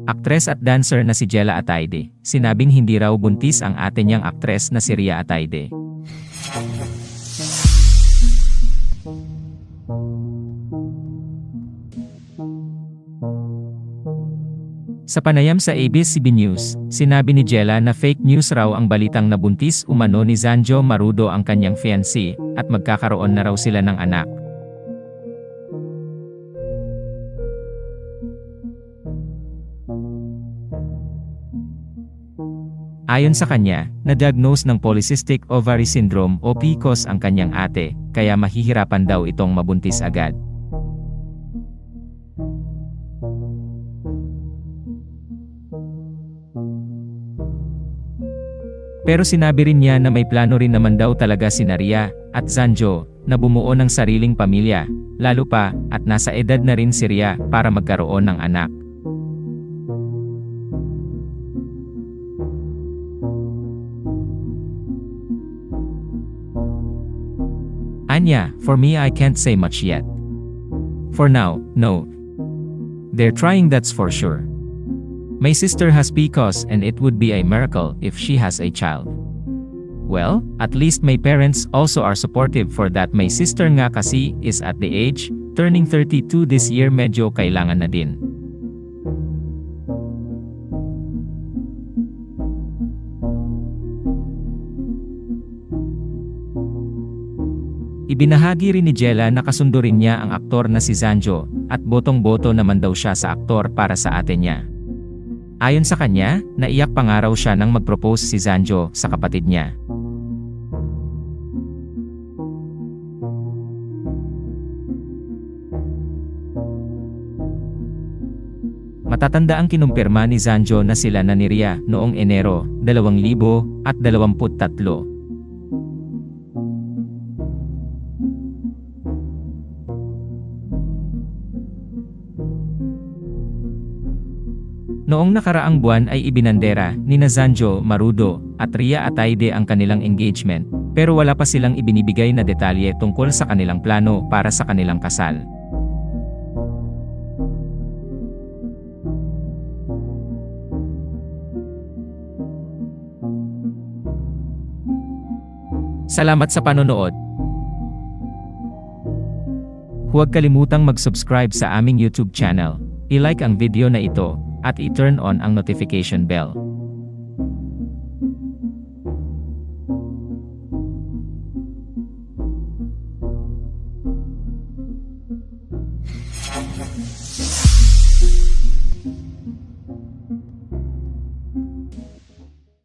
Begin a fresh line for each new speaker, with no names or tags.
Aktres at dancer na si Jella Ataide, sinabing hindi raw buntis ang ate niyang aktres na si Ria Ataide. Sa panayam sa ABS-CBN News, sinabi ni Jella na fake news raw ang balitang nabuntis umano ni Zanjo Marudo ang kanyang fiancé, at magkakaroon na raw sila ng anak. Ayon sa kanya, na-diagnose ng polycystic ovary syndrome o PCOS ang kanyang ate, kaya mahihirapan daw itong mabuntis agad. Pero sinabi rin niya na may plano rin naman daw talaga sina Ria at Zanjo na bumuo ng sariling pamilya, lalo pa at nasa edad na rin si Ria para magkaroon ng anak. Anya, for me I can't say much yet. For now, no. They're trying, that's for sure. My sister has PCOS and it would be a miracle if she has a child. Well, at least my parents also are supportive for that. My sister nga kasi is at the age, turning 32 this year, medyo kailangan na din. Ibinahagi rin ni Jella na kasundo rin niya ang aktor na si Zanjo, at botong-boto naman daw siya sa aktor para sa ate niya. Ayon sa kanya, naiyak pa nga raw siya nang mag-propose si Zanjo sa kapatid niya. Matatanda ang kinumpirma ni Zanjo na sila na ni Ria noong Enero 2023. Noong nakaraang buwan ay ibinandera ni Zanjo Marudo at Ria Ataide ang kanilang engagement, pero wala pa silang ibinibigay na detalye tungkol sa kanilang plano para sa kanilang kasal. Salamat sa panonood. Huwag kalimutang mag-subscribe sa aming YouTube channel, i-like ang video na ito, at i-turn on ang notification bell.